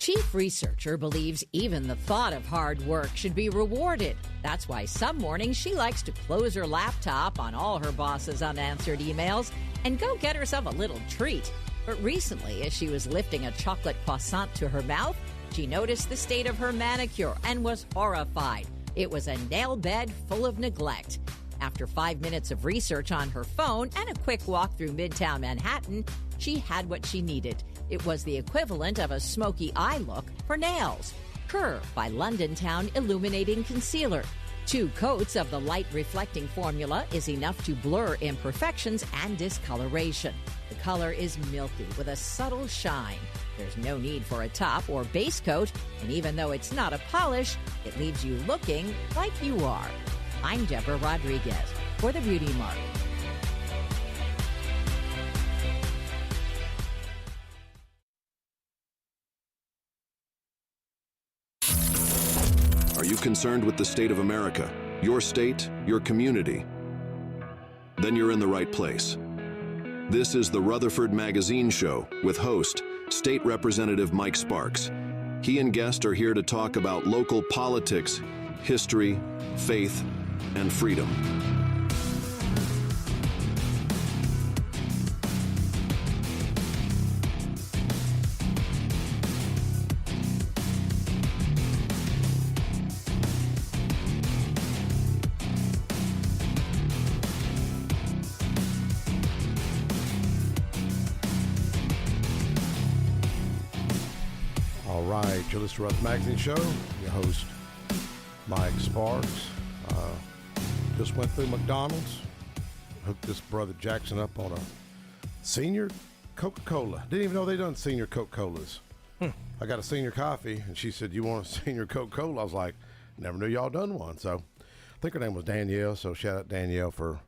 chief researcher believes even the thought of hard work should be rewarded. That's why some mornings she likes to close her laptop on all her boss's unanswered emails and go get herself a little treat. But recently, as she was lifting a chocolate croissant to her mouth, she noticed the state of her manicure and was horrified. It was a nail bed full of neglect. After 5 minutes of research on her phone and a quick walk through Midtown Manhattan, she had what she needed. It was the equivalent of a smoky eye look for nails. Kerr by London Town Illuminating Concealer. 2 coats of the light reflecting formula is enough to blur imperfections and discoloration. The color is milky with a subtle shine. There's no need for a top or base coat, and even though it's not a polish, it leaves you looking like you are. I'm Deborah Rodriguez for The Beauty Mark. Are you concerned with the state of America, your state, your community? Then you're in the right place. This is the Rutherford Magazine Show with host, State Representative Mike Sparks. He and guests are here to talk about local politics, history, faith, and freedom. All right, you're listening to Rutherford Magazine Show. Your host, Mike Sparks. Just went through McDonald's, hooked this brother Jackson up on a senior Coca-Cola. Didn't even know they done senior Coca-Colas. I got a senior coffee, and she said, "You want a senior Coca-Cola?" I was like, "Never knew y'all done one." So I think her name was Danielle, so shout out Danielle for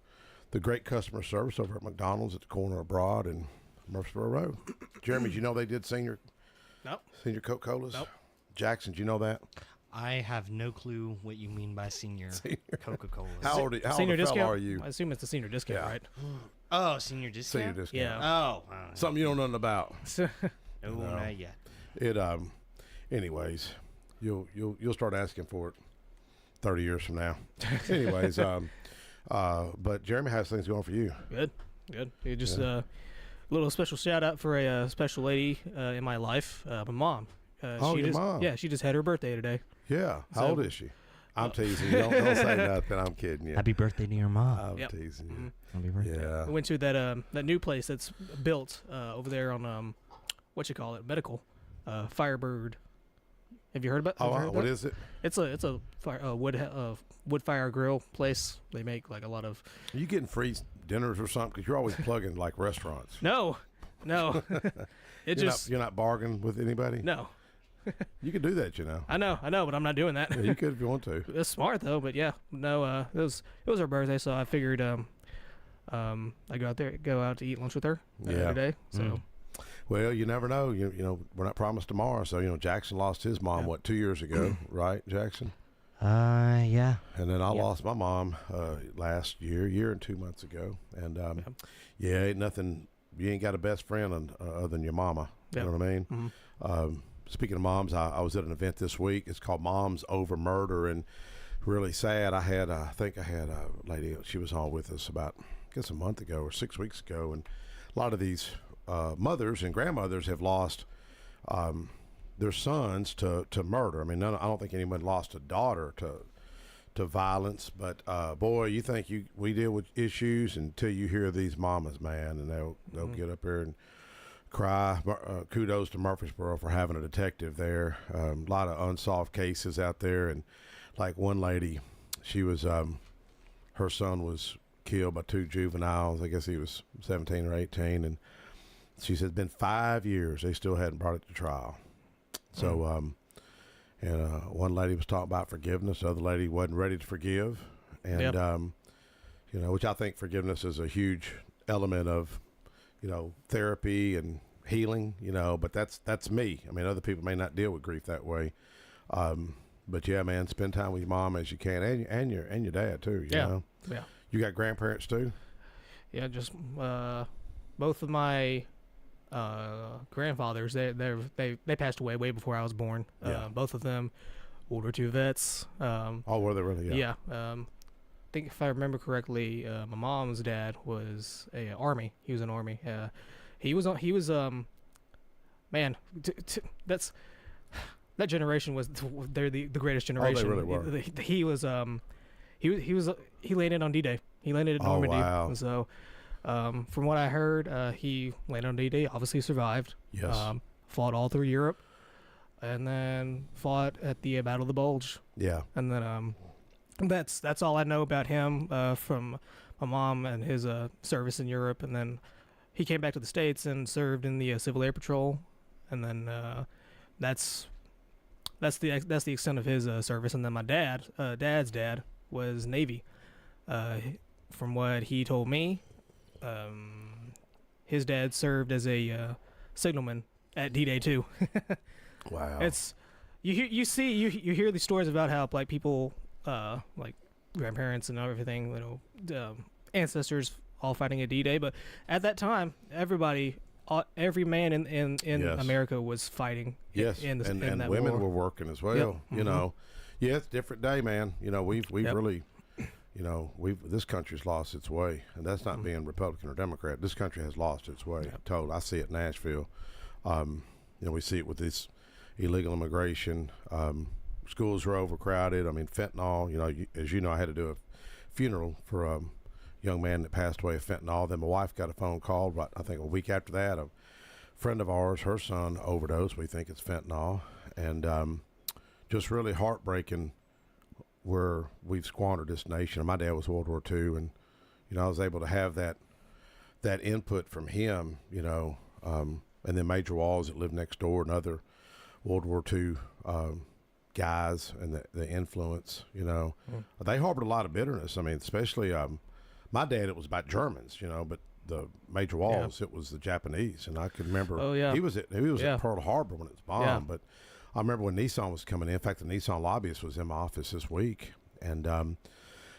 the great customer service over at McDonald's at the corner of Broad and Murfreesboro Road. Jeremy, did you know they did senior Coca-Colas? Nope. Jackson, did you know that? I have no clue what you mean by senior Coca-Cola. How old Senior a fella discount? are you? I assume it's the senior discount, Yeah. right? Oh, senior discount? Senior discount. Yeah. Oh. Something you don't know nothing about. No, not yet. It anyways, you'll start asking for it 30 years from now. Anyways, but Jeremy has things going for you. Good. You just little special shout out for a special lady in my life, my mom. Your mom. Yeah, she just had her birthday today. Yeah. How So- old is she? I'm teasing you. Don't say nothing. I'm kidding you. Happy birthday to your mom. I'm Yep. teasing you. Happy birthday. Yeah. We went to that new place that's built over there on what you call it, medical, Firebird. Have you heard about? have you heard Oh, of what that? is it? It's a wood fire grill place. They make like a lot of. Are you getting free dinners or something? Because you're always plugging like restaurants. No. You're not bargaining with anybody? No. You can do that, you know. I know, but I'm not doing that. Yeah, you could if you want to. It's smart though, but yeah, no. It was her birthday, so I figured I go out to eat lunch with her today. So Well, you never know. You know, we're not promised tomorrow. So, Jackson lost his mom, 2 years ago, right, Jackson? Yeah. And then I lost my mom last year and 2 months ago. And, ain't nothing, you ain't got a best friend other than your mama. You know what I mean? Mm-hmm. Speaking of moms, I was at an event this week. It's called Moms Over Murder, and really sad. I think I had a lady, she was on with us about, I guess, a month ago or 6 weeks ago, and a lot of these mothers and grandmothers have lost their sons to murder. I mean, I don't think anyone lost a daughter to violence, but boy, you think we deal with issues until you hear these mamas, man, and they'll get up there and cry. Kudos to Murfreesboro for having a detective there. A lot of unsolved cases out there, and like one lady, she was her son was killed by 2 juveniles. I guess he was 17 or 18, and she said it's been 5 years they still hadn't brought it to trial. So one lady was talking about forgiveness, the other lady wasn't ready to forgive, and which I think forgiveness is a huge element of therapy and healing, but that's me. I mean, other people may not deal with grief that way. But yeah, man, spend time with your mom as you can, and your dad too. You know? Yeah. You got grandparents too? Yeah, just both of my grandfathers, they passed away way before I was born. Yeah. Both of them, World War II vets. Oh, were they really? Yeah. I think if I remember correctly, my mom's dad was a Army. He was an Army. He was man. That's that generation was they're the greatest generation. Oh, they really were. He was he landed on D-Day. He landed at Normandy. Oh, wow. So, from what I heard, he landed on D-Day. Obviously survived. Yes. Fought all through Europe, and then fought at the Battle of the Bulge. Yeah. And then that's all I know about him from my mom and his service in Europe. And then he came back to the States and served in the Civil Air Patrol. And then that's the extent of his service. And then my dad's dad was Navy. From what he told me, his dad served as a signalman at D-Day too. Wow. It's you hear these stories about how like people like grandparents and everything, ancestors all fighting at D-Day, but at that time every man in Yes. America was fighting. Yes, in and that women war. were working as well. Yep. You know, yeah, it's a different day, man. You know, we've Yep. really, this country's lost its way, and that's not being Republican or Democrat. This country has lost its way. Yep. Total. I see it in Nashville. We see it with this illegal immigration. Schools are overcrowded. I mean, fentanyl. As you know, I had to do a funeral for a young man that passed away of fentanyl. Then my wife got a phone call, but I think a week after that, a friend of ours, her son overdosed. We think it's fentanyl, and just really heartbreaking where we've squandered this nation. My dad was World War II, and I was able to have that input from him. And then Major Walls that lived next door, and other World War II guys, and the influence. They harbored a lot of bitterness. I mean, especially my dad. It was about Germans, but the Major Walls, it was the Japanese, and I can remember. Oh, yeah. He was at Pearl Harbor when it was bombed. Yeah. But I remember when Nissan was coming in. In fact, the Nissan lobbyist was in my office this week, and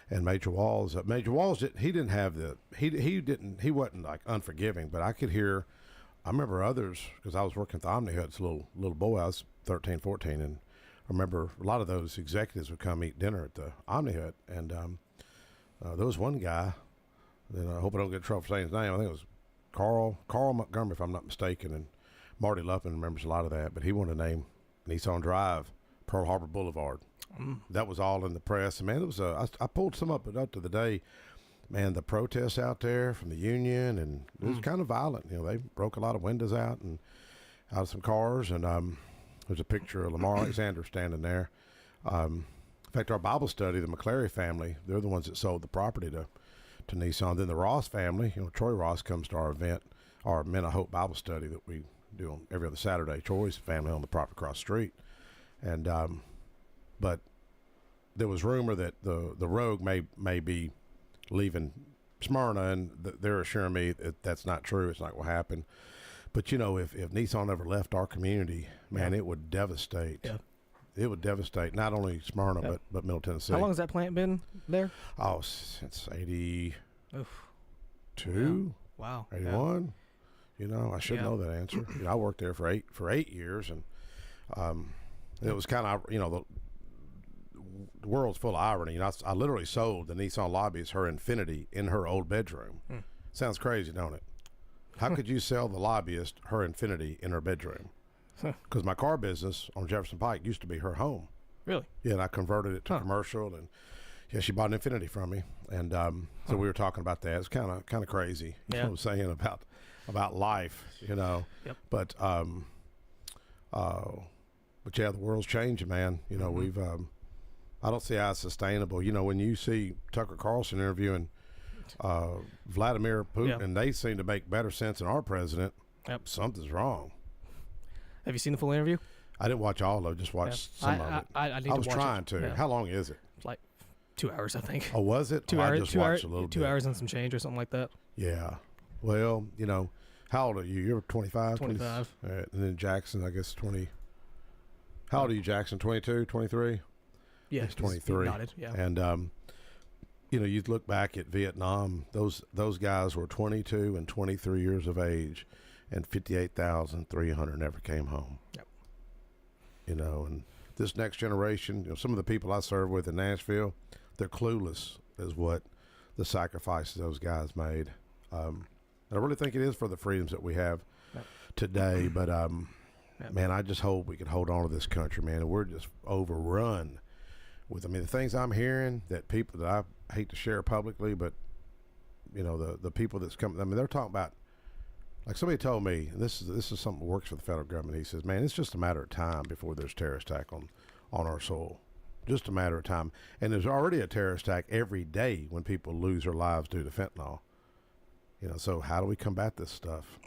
Major Walls. Major Walls didn't have he wasn't like unforgiving, but I could hear. I remember others, because I was working at the Omni Hut as a little boy. I was 13, 14, and I remember a lot of those executives would come eat dinner at the Omni Hut, and there was one guy. Then I hope I don't get in trouble for saying his name. I think it was Carl Montgomery, if I'm not mistaken, and Marty Luppin remembers a lot of that. But he wanted to name Nissan Drive Pearl Harbor Boulevard. That was all in the press. And man, it was I pulled some up to the day. Man, the protests out there from the union, and it was kind of violent. They broke a lot of windows out of some cars, and there's a picture of Lamar Alexander standing there. In fact, our Bible study, the McClary family, they're the ones that sold the property to Nissan. Then the Ross family, Troy Ross comes to our event, our Men of Hope Bible study that we do on every other Saturday. Troy's family on the property across the street, and but there was rumor that the rogue may be leaving Smyrna, and they're assuring me that that's not true. It's not what happened. But if Nissan ever left our community, man, it would devastate. Yeah. It would devastate not only Smyrna but Middle Tennessee. How long has that plant been there? Oh, since 82, Yeah. Wow. 81. I should know that answer. I worked there for eight years, and it was kind of the world's full of irony. I literally sold the Nissan lobbyist her Infiniti in her old bedroom. Sounds crazy, don't it? How could you sell the lobbyist her Infiniti in her bedroom? Because my car business on Jefferson Pike used to be her home. Really? Yeah, and I converted it to commercial, and she bought an Infiniti from me, and so we were talking about that. It's kind of crazy. You know what I'm saying about life, Yep. But yeah, the world's changing, man. We've I don't see how it's sustainable. When you see Tucker Carlson interviewing Vladimir Putin, and they seem to make better sense than our president. Yep. Something's wrong. Have you seen the full interview? I didn't watch all of it, just watched some of it. I was trying to. Yeah. How long is it? It's like 2 hours, I think. Oh, was it? 2 hours. I just watched a little bit. 2 hours and some change or something like that. Yeah. Well, how old are you? You're 25? 25. All right. And then Jackson, I guess 20. How old are you, Jackson? 22, 23? Yeah. He's 23. He nodded, yeah. And, you look back at Vietnam, those guys were 22 and 23 years of age, and 58,300 never came home. Yep. You know, and this next generation, you know, some of the people I serve with in Nashville, they're clueless as what the sacrifices those guys made. And I really think it is for the freedoms that we have today. But, man, I just hope we can hold on to this country, man. And we're just overrun with, I mean, the things I'm hearing that people that I hate to share publicly, but, you know, the people that's coming, I mean, they're talking about, like somebody told me, and this is something that works for the federal government. He says, man, it's just a matter of time before there's a terrorist attack on our soil. Just a matter of time. And there's already a terrorist attack every day when people lose their lives due to fentanyl. You know, so how do we combat this stuff?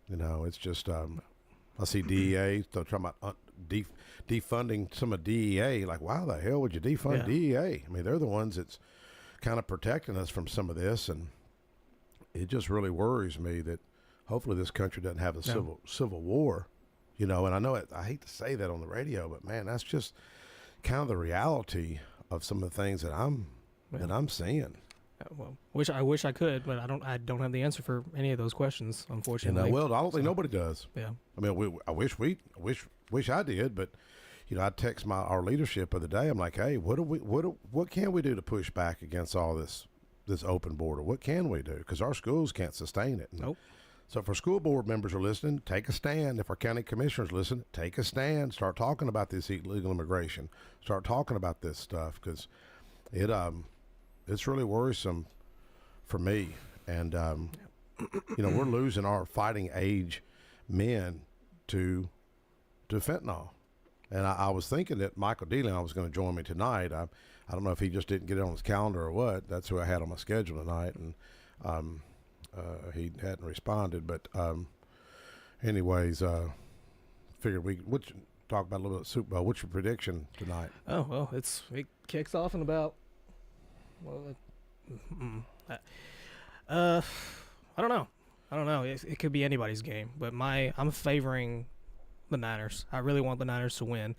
You know, it's just, I see DEA, they're talking about defunding some of DEA. Like, why the hell would you defund DEA? I mean, they're the ones that's kind of protecting us from some of this. And it just really worries me that hopefully this country doesn't have a civil war, you know. And I know I hate to say that on the radio, but man, that's just kind of the reality of some of the things that I'm seeing. Well, I wish I could, but I don't have the answer for any of those questions, unfortunately. Well, I don't think nobody does. Yeah. I mean, I wish I did, but you know, I text our leadership of the day. I'm like, hey, what can we do to push back against all this open border? What can we do? Because our schools can't sustain it. Nope. So if our school board members are listening, take a stand. If our county commissioners listen, take a stand. Start talking about this illegal immigration. Start talking about this stuff, because it's really worrisome for me. And, you know, we're losing our fighting age men to fentanyl. And I was thinking that Michael DeLeon was going to join me tonight. I don't know if he just didn't get it on his calendar or what. That's who I had on my schedule tonight. And he hadn't responded. But anyways, figured we would talk about a little bit of Super Bowl. What's your prediction tonight? Oh, well, it kicks off in about, I don't know. It could be anybody's game, but I'm favoring the Niners. I really want the Niners to win.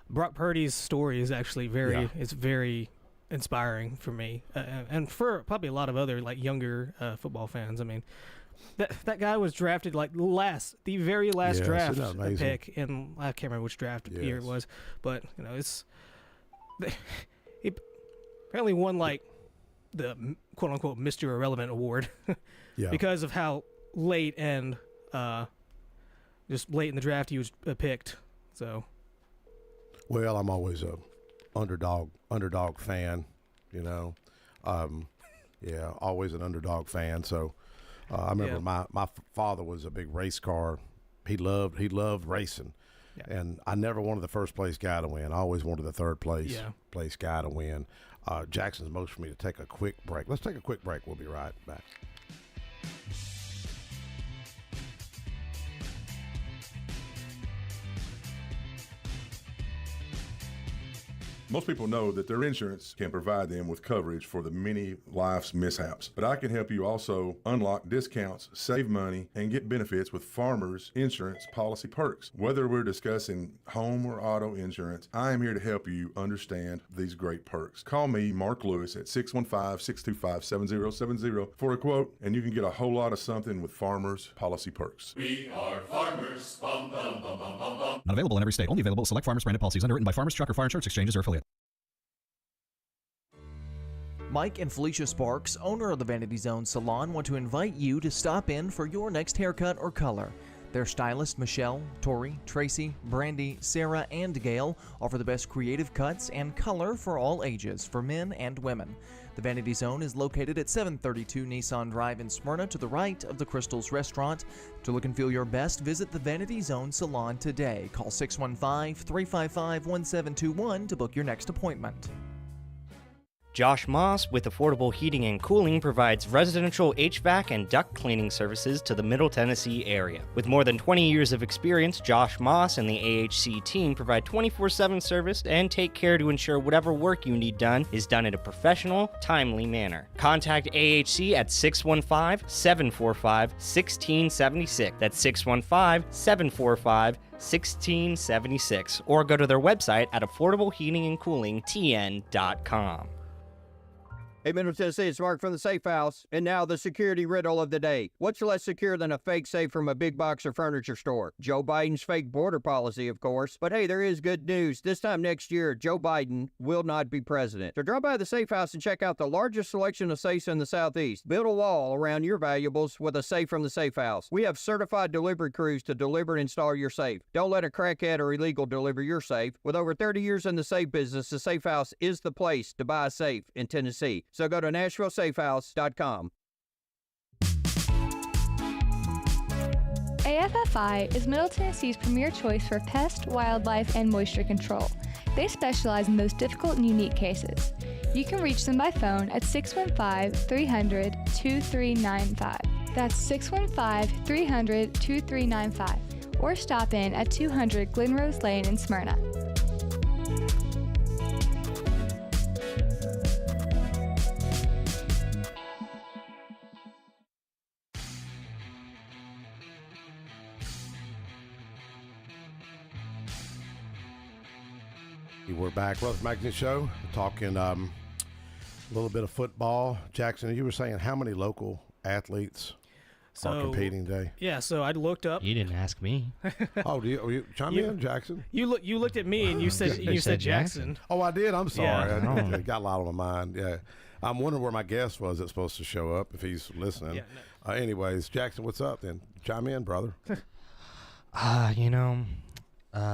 Brock Purdy's story is actually very inspiring for me, and for probably a lot of other like younger football fans. I mean, that guy was drafted like the very last draft pick, and I can't remember which draft year it was, but you know, he apparently won like the quote unquote Mr. Irrelevant award because of how late and just late in the draft he was picked. So, well, I'm always a underdog fan, you know. Always an underdog fan. So I remember my father was a big race car. He loved racing. Yeah. And I never wanted the first place guy to win. I always wanted the third place guy to win. Jackson's most for me to take a quick break. Let's take a quick break. We'll be right back. Most people know that their insurance can provide them with coverage for the many life's mishaps. But I can help you also unlock discounts, save money, and get benefits with Farmers Insurance Policy Perks. Whether we're discussing home or auto insurance, I am here to help you understand these great perks. Call me, Mark Lewis, at 615-625-7070 for a quote, and you can get a whole lot of something with Farmers Policy Perks. We are farmers. Bum, bum, bum, bum, bum, bum. Not available in every state. Only available at select Farmers branded policies underwritten by Farmers Truck or Fire Insurance Exchanges or affiliates. Mike and Felicia Sparks, owner of the Vanity Zone Salon, want to invite you to stop in for your next haircut or color. Their stylists Michelle, Tori, Tracy, Brandy, Sarah, and Gail offer the best creative cuts and color for all ages, for men and women. The Vanity Zone is located at 732 Nissan Drive in Smyrna, to the right of the Crystals Restaurant. To look and feel your best, visit the Vanity Zone Salon today. Call 615-355-1721 to book your next appointment. Josh Moss with Affordable Heating and Cooling provides residential HVAC and duct cleaning services to the Middle Tennessee area. With more than 20 years of experience, Josh Moss and the AHC team provide 24/7 service and take care to ensure whatever work you need done is done in a professional, timely manner. Contact AHC at 615-745-1676. That's 615-745-1676. Or go to their website at affordableheatingandcoolingtn.com. Hey, Middle Tennessee, it's Mark from the Safe House. And now the security riddle of the day. What's less secure than a fake safe from a big box or furniture store? Joe Biden's fake border policy, of course. But hey, there is good news. This time next year, Joe Biden will not be president. So drop by the Safe House and check out the largest selection of safes in the Southeast. Build a wall around your valuables with a safe from the Safe House. We have certified delivery crews to deliver and install your safe. Don't let a crackhead or illegal deliver your safe. With over 30 years in the safe business, the Safe House is the place to buy a safe in Tennessee. So go to NashvilleSafeHouse.com. AFFI is Middle Tennessee's premier choice for pest, wildlife, and moisture control. They specialize in those difficult and unique cases. You can reach them by phone at 615-300-2395. That's 615-300-2395. Or stop in at 200 Glenrose Lane in Smyrna. We're back. Rutherford Magazine Show, talking a little bit of football. Jackson, you were saying how many local athletes are competing today? Yeah, so I looked up. You didn't ask me. Oh, you chime in, Jackson? You looked at me and you said Jackson. Oh, I did. I'm sorry. Yeah. I got a lot on my mind. Yeah, I'm wondering where my guest was. That's supposed to show up if he's listening. Yeah, no. Anyways, Jackson, what's up? Then chime in, brother.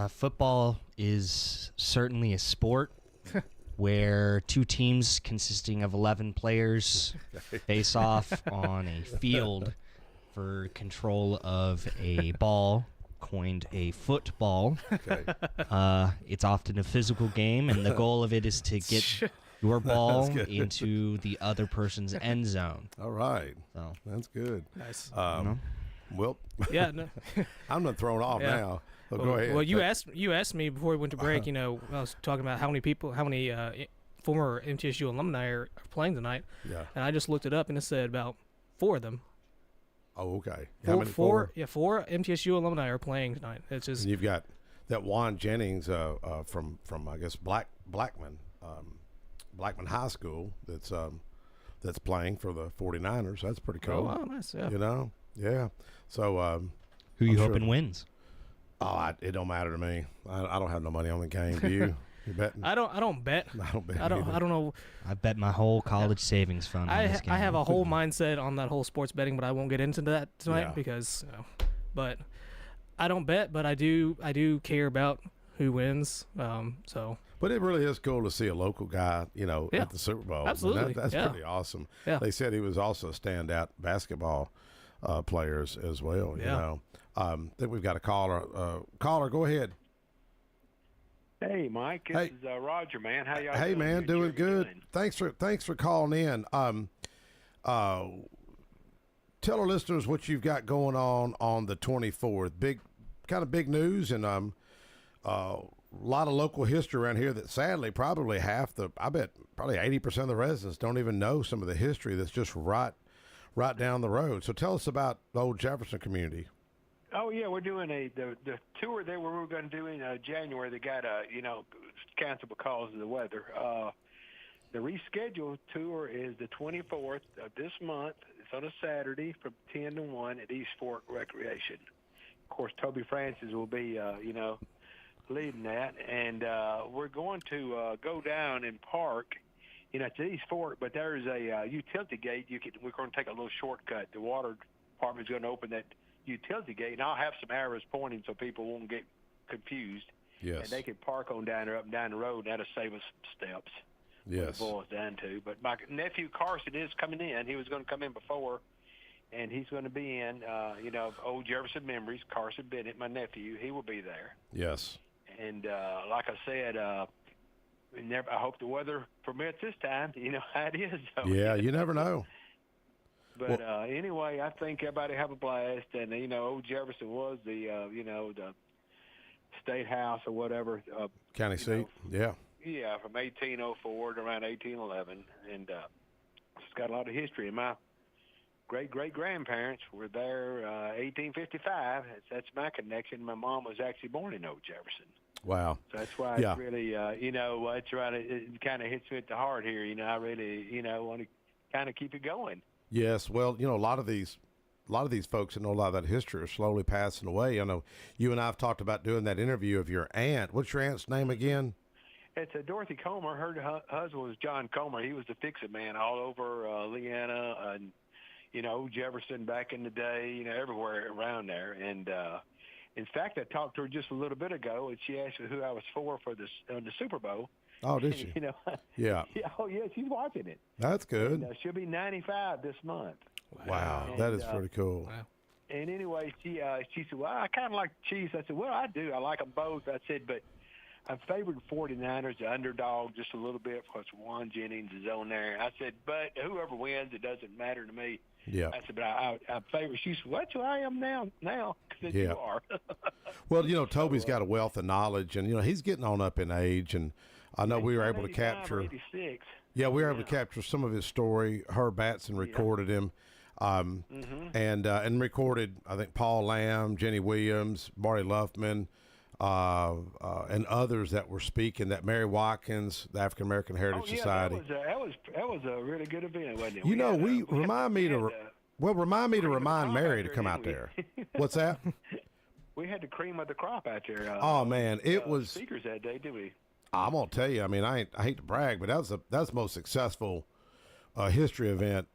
Football is certainly a sport where two teams consisting of 11 players face off on a field for control of a ball, coined a football. Okay. It's often a physical game, and the goal of it is to get your ball into the other person's end zone. All right. So that's good. Nice. Well, yeah, no. I'm not thrown off now. So go ahead. Well, you asked me before we went to break. I was talking about how many former MTSU alumni are playing tonight. Yeah. And I just looked it up, and it said about 4 of them. Oh, okay. How many? Four MTSU alumni are playing tonight. It's just. And you've got that Juan Jennings from I guess Blackman High School that's playing for the 49ers. That's pretty cool. Oh, wow, nice. Yeah. Yeah. So who you hoping wins? Oh, it don't matter to me. I don't have no money on the game. Do you? You betting? I don't bet. I don't bet. I don't know. I bet my whole college savings fund on this game. I have a whole mindset on that whole sports betting, but I won't get into that tonight because. But I don't bet, but I do care about who wins. So. But it really is cool to see a local guy, at the Super Bowl. Absolutely. That's pretty awesome. Yeah. They said he was also a standout basketball players as well. I think we've got a caller. Caller, go ahead. Hey, Mike. This is Roger, man. How y'all doing? Hey, man, doing good. Thanks for calling in. Tell our listeners what you've got going on the 24th. Big news, and a lot of local history around here that sadly probably probably 80% of the residents don't even know some of the history that's just right down the road. So tell us about the old Jefferson community. Oh yeah, we're doing the tour there we were going to do in January. They got canceled because of the weather. The rescheduled tour is the 24th of this month. It's on a Saturday from 10 to 1 at East Fork Recreation. Of course, Toby Francis will be leading that, and we're going to go down and park. It's East Fork, but there's a utility gate. We're going to take a little shortcut. The water department's going to open that utility gate, and I'll have some arrows pointing so people won't get confused. Yes. And they can park on down there, up and down the road, and that'll save us some steps. Yes. It boils down to. But my nephew Carson is coming in. He was going to come in before, and he's going to be in, old Jefferson memories. Carson Bennett, my nephew, he will be there. Yes. And like I said, I hope the weather permits this time. You know how it is. So. Yeah, you never know. But anyway, I think everybody have a blast. And, old Jefferson was the state house or whatever. County seat, yeah. Yeah, from 1804 to around 1811. And it's got a lot of history. And my great-great-grandparents were there 1855. That's my connection. My mom was actually born in Old Jefferson. Wow. So that's why Yeah. it's really, it's right. It kind of hits me at the heart here. I really, want to kind of keep it going. Yes. Well, a lot of these folks that know a lot of that history are slowly passing away. I know you and I have talked about doing that interview of your aunt. What's your aunt's name again? It's Dorothy Comer. Her husband was John Comer. He was the fix-it man all over Leanna and, Jefferson back in the day, everywhere around there. And, in fact, I talked to her just a little bit ago, and she asked me who I was for the Super Bowl. Oh, did she? Yeah. Oh, yeah, she's watching it. That's good. And, she'll be 95 this month. Wow, And, that is pretty cool. Wow. And anyway, she said, well, I kind of like the Chiefs. I said, well, I do. I like them both. I said, but I favored 49ers, the underdog, just a little bit because Juwan Jennings is on there. I said, but whoever wins, it doesn't matter to me. Yeah. I said, but I favor. She said, "What? Who I am now?" I said, Yeah. You are. Well, Toby's got a wealth of knowledge, and he's getting on up in age, and I know we were able to 85 capture. or 86. Yeah, we were able to capture some of his story. Herb Batson recorded him, and recorded, I think, Paul Lamb, Jenny Williams, Marty Luffman, and others that were speaking. That Mary Watkins, the African American Heritage Society. That was a really good event, wasn't it? Remind me to remind Mary to come out there. What's that? We had the cream of the crop out there. Oh man, it was speakers that day, did we? I'm gonna tell you. I mean, I hate to brag, but that's the most successful history event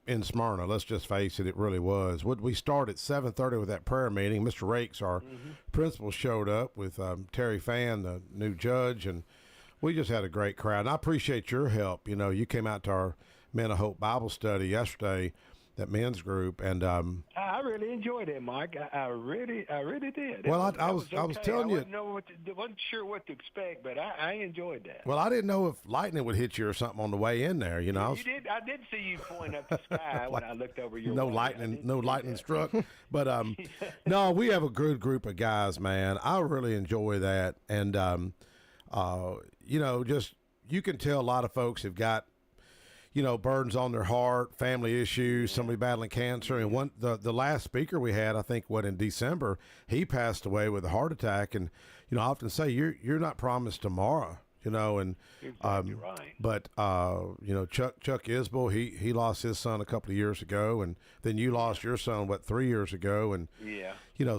in Smyrna. Let's just face it, it really was. We started at 7:30 with that prayer meeting. Mr. Rakes, our principal, showed up with Terry Fan, the new judge, and we just had a great crowd. And I appreciate your help. You came out to our Men of Hope Bible study yesterday, that men's group, and I really enjoyed it, Mike. I really did. Well, I was telling you, wasn't sure what to expect, but I enjoyed that. Well, I didn't know if lightning would hit you or something on the way in there. You did. I did see you point up the sky when I looked over your. No lightning struck, but no, we have a good group of guys, man. I really enjoy that, and just you can tell a lot of folks have got burdens on their heart, family issues, somebody battling cancer. And the last speaker we had, I think, in December, he passed away with a heart attack. And, I often say, you're not promised tomorrow, and, exactly right. But, Chuck Isbell, he lost his son a couple of years ago. And then you lost your son, 3 years ago. And,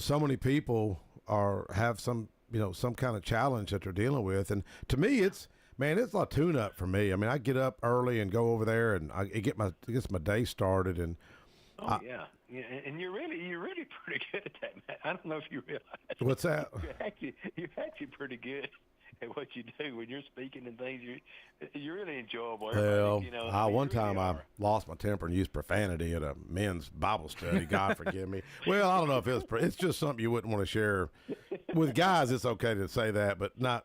so many people have some kind of challenge that they're dealing with. And to me, it's a tune-up for me. I mean, I get up early and go over there, and it gets my day started. And yeah, and you're really pretty good at that, man. I don't know if you realize. What's that? You're actually pretty good at what you do when you're speaking and things. You're really enjoyable. Well, one time I lost my temper and used profanity at a men's Bible study. God forgive me. Well, I don't know if it's just something you wouldn't want to share with guys. It's okay to say that, but not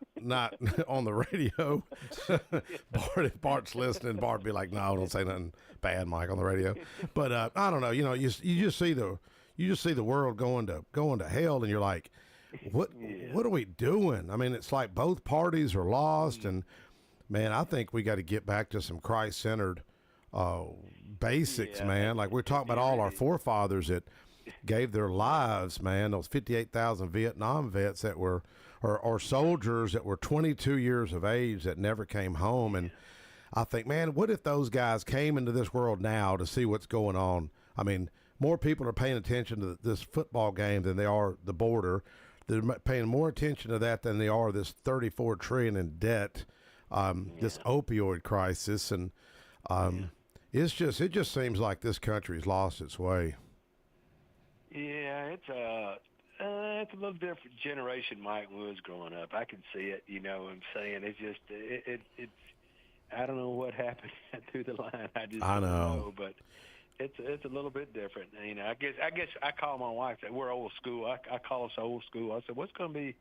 on the radio. If Bart's listening, Bart would be like, "No, don't say nothing bad, Mike, on the radio." But I don't know. You just see the world going to hell, and you're like, what are we doing? I mean, it's like both parties are lost, and man, I think we got to get back to some Christ-centered basics, man. Like we're talking about all our forefathers that gave their lives, man. Those 58,000 Vietnam vets that were, or soldiers that were 22 years of age that never came home. And I think, man, what if those guys came into this world now to see what's going on? I mean, more people are paying attention to this football game than they are the border. They're paying more attention to that than they are this $34 trillion in debt, this opioid crisis, and it just seems like this country's lost its way. Yeah, it's a little different generation, Mike, when I was growing up. I can see it. You know what I'm saying? It's just it's. I don't know what happened through the line. I don't know, but. It's a little bit different, you know. I guess I call my wife. We're old school. I call us old school. I said, "What's going to be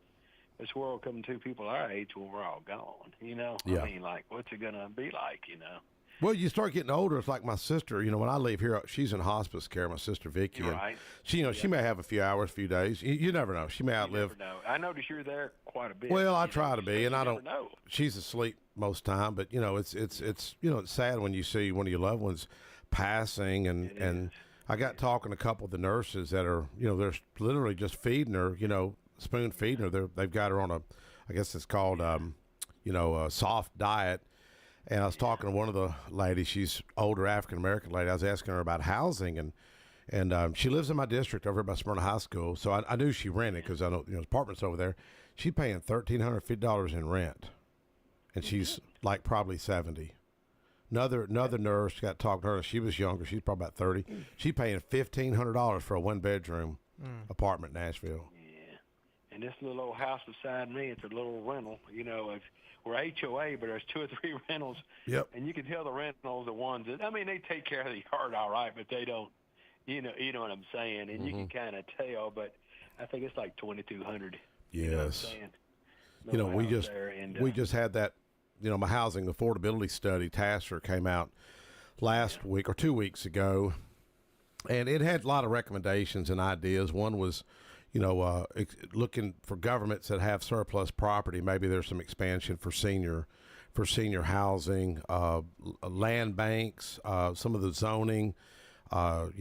this world coming to people our age when we're all gone?" You know. Yeah. I mean, like, what's it going to be like? You know. Well, you start getting older. It's like my sister. You know, when I leave here, she's in hospice care. My sister Vicky, and right. she may have a few hours, a few days. You never know. She may outlive. You never know. I notice you're there quite a bit. Well, I try to be, and I don't. Know. She's asleep most time, but you know, it's it's sad when you see one of your loved ones passing, and I got talking to a couple of the nurses that are, you know, they're literally just feeding her, you know, spoon feeding her. They've got her on I guess it's called, a soft diet. And I was talking to one of the ladies. She's older African American lady. I was asking her about housing, and she lives in my district over by Smyrna High School. So I knew she rented because I know apartments over there. She's paying $1,350 in rent, and she's like probably 70. Another nurse got talking to her. She was younger. She's probably about 30. She's paying $1,500 for a 1-bedroom apartment in Nashville. Yeah, and this little old house beside me, it's a little rental. We're HOA, but there's 2 or 3 rentals. Yep. And you can tell the rentals, the ones that, they take care of the yard all right, but they don't, you know what I'm saying. And you can kind of tell, but I think it's like 2,200. Yes. You know what I'm saying? We just had that, my housing affordability study, TASER, came out last week or 2 weeks ago, and it had a lot of recommendations and ideas. One was, looking for governments that have surplus property. Maybe there's some expansion for senior housing, land banks, some of the zoning. My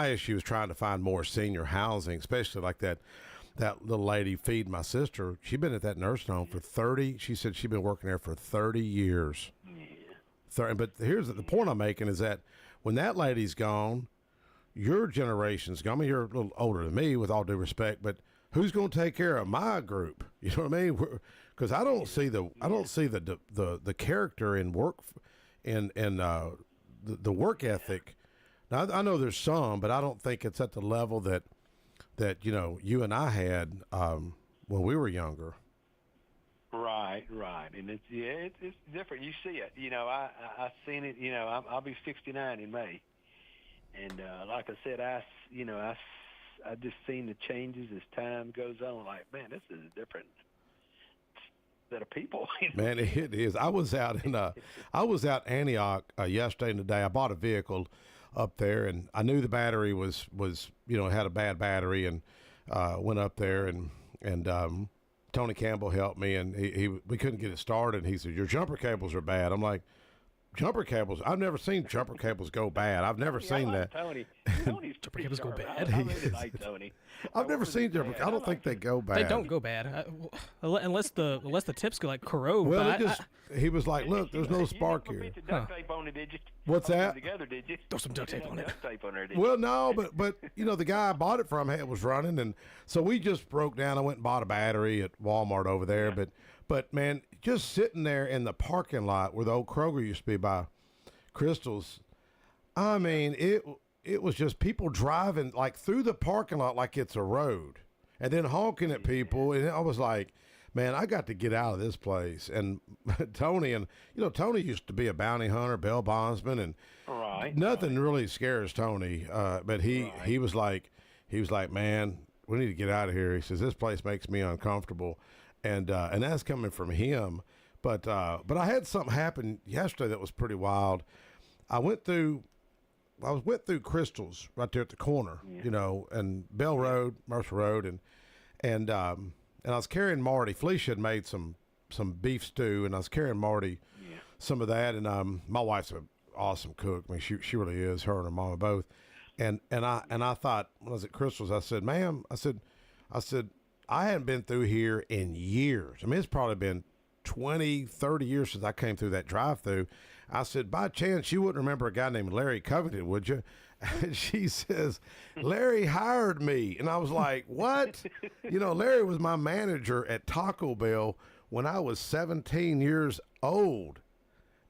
issue is trying to find more senior housing, especially like that little lady feeding my sister. She'd been at that nursing home for 30. She said she'd been working there for 30 years. Yeah. But here's the point I'm making is that when that lady's gone, your generation's gone. You're a little older than me, with all due respect, but who's going to take care of my group? You know what I mean? Because I don't see the character in work and the work ethic. Now I know there's some, but I don't think it's at the level that you and I had when we were younger. Right, and it's different. You see it, I've seen it. I'll be 69 in May, and like I said, I just seen the changes as time goes on. Like, man, this is a different set of people. Man, it is. I was out Antioch yesterday and today. I bought a vehicle up there, and I knew the battery was had a bad battery, and went up there, and Tony Campbell helped me, and we couldn't get it started. He said, "Your jumper cables are bad." I'm like, "Jumper cables? I've never seen jumper cables go bad. I've never seen that." Tony. Jumper cables go bad. I really like Tony. I've never seen jumper. I don't think they go bad. They don't go bad, unless the tips go like corrode. Well, he was like, "Look, there's no spark here." You duct tape on it, did you? What's that? Together, did you? Throw some duct tape on it. Duct tape on there, did you? Well, no, but the guy I bought it from was running, and so we just broke down. I went and bought a battery at Walmart over there, but man, just sitting there in the parking lot where the old Kroger used to be by Crystal's, I mean, it was just people driving like through the parking lot like it's a road, and then honking at people, and I was like, man, I got to get out of this place. And Tony used to be a bounty hunter, bail bondsman, and nothing really scares Tony. But he was like, man, we need to get out of here. He says, this place makes me uncomfortable. And that's coming from him. But I had something happen yesterday that was pretty wild. I went through Crystal's right there at the corner, and Bell Road, Mercer Road, and I was carrying Marty. Felicia had made some beef stew, and I was carrying Marty some of that. And my wife's an awesome cook. I mean, she really is. Her and her mama both. And I thought when I was at Crystal's, I said, "Ma'am," I said, I hadn't been through here in years. I mean, it's probably been 20, 30 years since I came through that drive-through. I said, by chance, you wouldn't remember a guy named Larry Covington, would you? And she says, Larry hired me. And I was like, what? Larry was my manager at Taco Bell when I was 17 years old.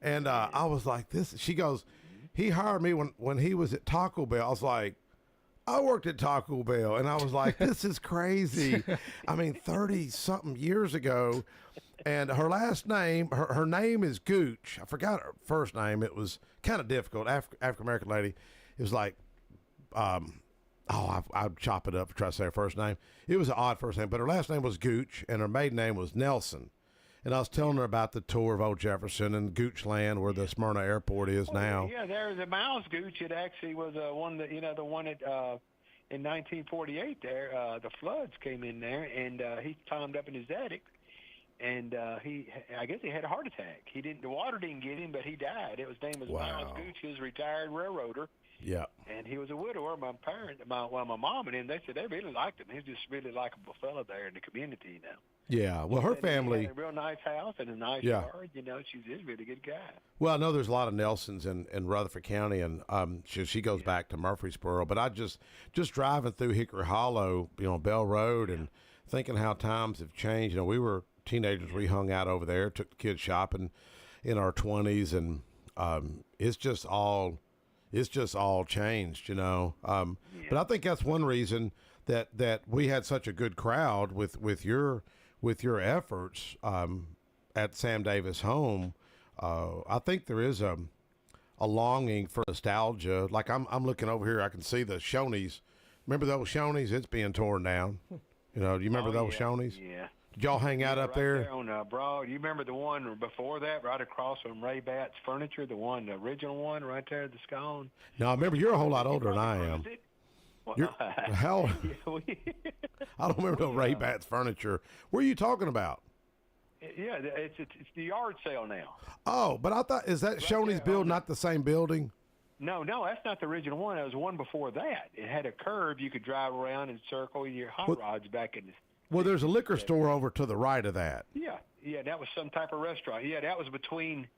And I was like, this. She goes, he hired me when he was at Taco Bell. I was like, I worked at Taco Bell. And I was like, this is crazy. I mean, 30-something years ago. And her last name, her name is Gooch. I forgot her first name. It was kind of difficult. African-American lady. It was like, I'd chop it up to try to say her first name. It was an odd first name, but her last name was Gooch, and her maiden name was Nelson. And I was telling her about the tour of Old Jefferson and Gooch Land, where the Smyrna Airport is now. Yeah, there was a Miles Gooch. It actually was one that, the one that in 1948 there, the floods came in there, and he climbed up in his attic. And I guess he had a heart attack. The water didn't get him, but he died. His name was Miles Gooch. He was a retired railroader. Yeah. And he was a widower. My mom and him, they said they really liked him. He was just a really likable fellow there in the community, Yeah, well, her family. She had a real nice house and a nice yard. You know, she's a really good guy. Well, I know there's a lot of Nelsons in Rutherford County, and she goes back to Murfreesboro. But I just driving through Hickory Hollow, Bell Road, and thinking how times have changed. We were teenagers. We hung out over there, took the kids shopping in our 20s, and it's just all changed, But I think that's one reason that we had such a good crowd with your efforts at Sam Davis Home. I think there is a longing for nostalgia. Like I'm looking over here, I can see the Shoney's. Remember those Shoney's? It's being torn down. Do you remember those Shoney's? Yeah. Did y'all hang out up there? On Broad. You remember the one before that, right across from Ray Batts Furniture, the original one, right there at the Scone? No, I remember you're a whole lot older than I am. How? I don't remember no Ray Batts Furniture. What are you talking about? Yeah, it's the yard sale now. Oh, but I thought, is that right Shoney's building, not the same building? No, that's not the original one. It was one before that. It had a curve. You could drive around and circle your hot rods back in the... Well, there's a liquor store over to the right of that. Yeah, that was some type of restaurant. Yeah, that was between...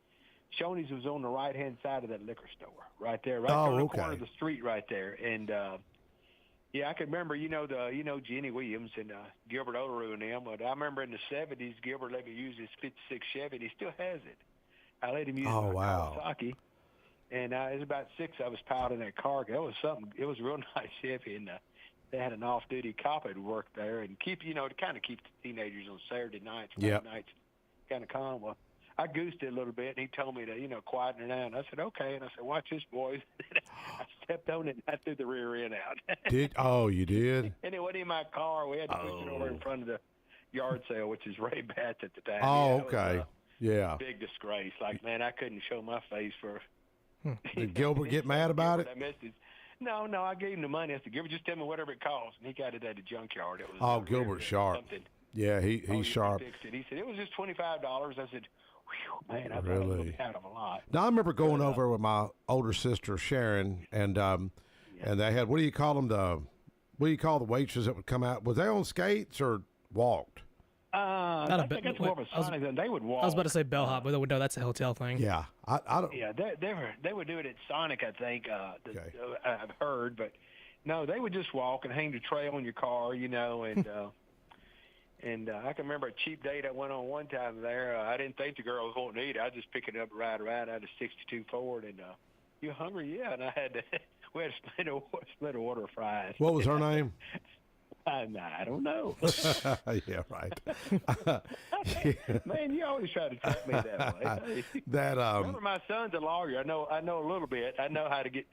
Shoney's was on the right-hand side of that liquor store, right there, on the corner of the street right there. And, I can remember, Jenny Williams and Gilbert Olerud and them. But I remember in the 70s, Gilbert let me use his 56 Chevy, and he still has it. I let him use my Kawasaki. And it was about 6 of us piled in that car. It was something. It was a real nice Chevy, and they had an off-duty cop that worked there and to kind of keep the teenagers on Saturday nights, Friday nights, kind of calm. Well, I goosed it a little bit, and he told me to, quieten it down. I said, okay. And I said, watch this, boys. I stepped on it, and I threw the rear end out. Oh, you did? And it went in my car. We had to push it over in front of the yard sale, which is Ray Batts at the time. Oh, okay. Big disgrace. Like, man, I couldn't show my face for... Did Gilbert get mad about it? No, I gave him the money. I said, Gilbert, just tell me whatever it costs. And he got it at the junkyard. It was Gilbert's sharp. Yeah, he's sharp. Fixed it. He said, it was just $25. I said, man, I really out of a lot. Now, I remember going over with my older sister, Sharon, and they had, what do you call the waitresses that would come out? Was they on skates or walked? I think that's more of a Sonic than they would walk. I was about to say bellhop, but no, that's a hotel thing. Yeah, I don't. Yeah, they would do it at Sonic, I think. I've heard, but no, they would just walk and hang the tray on your car, and and I can remember a cheap date I went on one time there. I didn't think the girl was wanting to eat. I just picked it up right around. I had a '62 Ford, and you hungry? Yeah, and we had to split a order of fries. What was her name? I don't know. Yeah, right. Man, you always try to trap me that way. Remember, my son's a lawyer. I know a little bit. I know how to get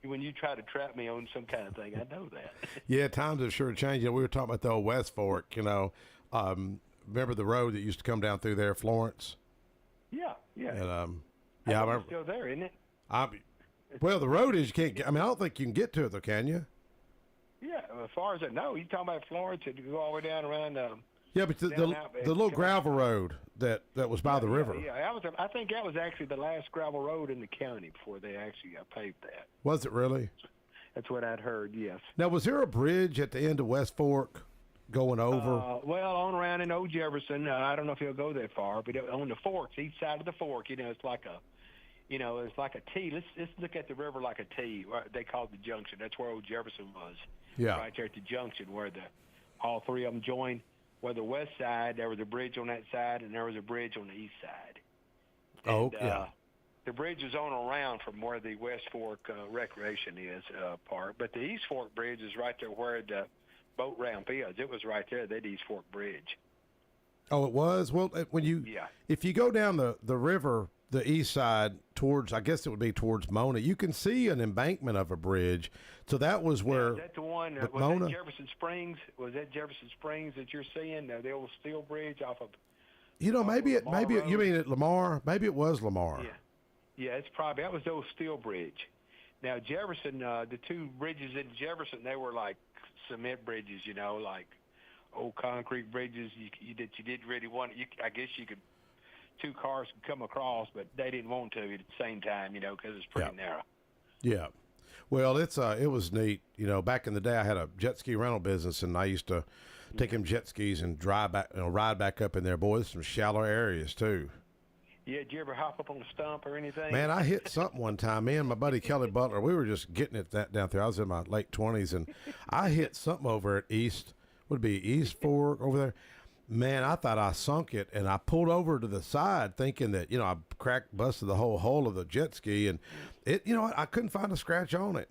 when you try to trap me on some kind of thing. I know that. Yeah, times have sure changed. We were talking about the old West Fork. Remember the road that used to come down through there, Florence? Yeah. And I remember. It's still there, isn't it? Well, the road is you can't get. I mean, I don't think you can get to it, though, can you? Yeah, as far as I know, you're talking about Florence and you go all the way down around. Yeah, but the little gravel road that was by the river. Yeah, I think that was actually the last gravel road in the county before they actually paved that. Was it really? That's what I'd heard. Yes. Now, was there a bridge at the end of West Fork going over? Well, on around in Old Jefferson. I don't know if you'll go that far, but on the forks, each side of the fork, it's like a. It's like a T. Let's look at the river like a T. They call it the junction. That's where Old Jefferson was. Yeah. Right there at the junction where all three of them join. Where the west side, there was a bridge on that side, and there was a bridge on the east side. Yeah. The bridge is on around from where the West Fork Recreation is part, but the East Fork Bridge is right there where the boat ramp is. It was right there, that East Fork Bridge. Oh, it was? Well, if you go down the river, the east side towards, I guess it would be towards Mona, you can see an embankment of a bridge. So that was where. Is that the one? Was Mona? That Jefferson Springs? Was that Jefferson Springs that you're seeing? The old steel bridge off of. Maybe you mean at Lamar? Maybe it was Lamar. Yeah, it's probably that was the old steel bridge. Now Jefferson, the two bridges in Jefferson, they were like cement bridges, like old concrete bridges. You didn't really want. I guess you could. Two cars could come across, but they didn't want to at the same time, because it's pretty narrow. Yeah. Well, it was neat. Back in the day, I had a jet ski rental business, and I used to take them jet skis and ride back up in there. Boy, there's some shallow areas too. Yeah, did you ever hop up on a stump or anything? Man, I hit something one time. Me and my buddy Kelly Butler, we were just getting it down there. I was in my late 20s, and I hit something over at East Fork over there. Man, I thought I sunk it, and I pulled over to the side thinking that, I busted the whole hull of the jet ski, and it, I couldn't find a scratch on it.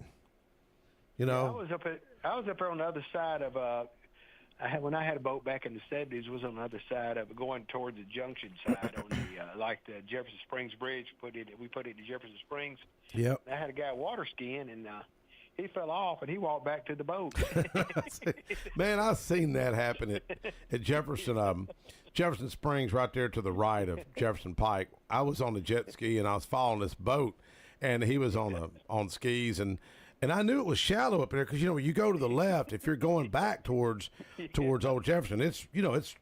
Yeah, I was up there on the other side of when I had a boat back in the 70s, was on the other side of going towards the junction side on the like the Jefferson Springs Bridge. We put it to Jefferson Springs. Yep. I had a guy water skiing, and he fell off, and he walked back to the boat. Man, I've seen that happen at Jefferson Springs, right there to the right of Jefferson Pike. I was on the jet ski, and I was following this boat, and he was on skis, and I knew it was shallow up there because, when you go to the left, if you're going back towards Old Jefferson, it's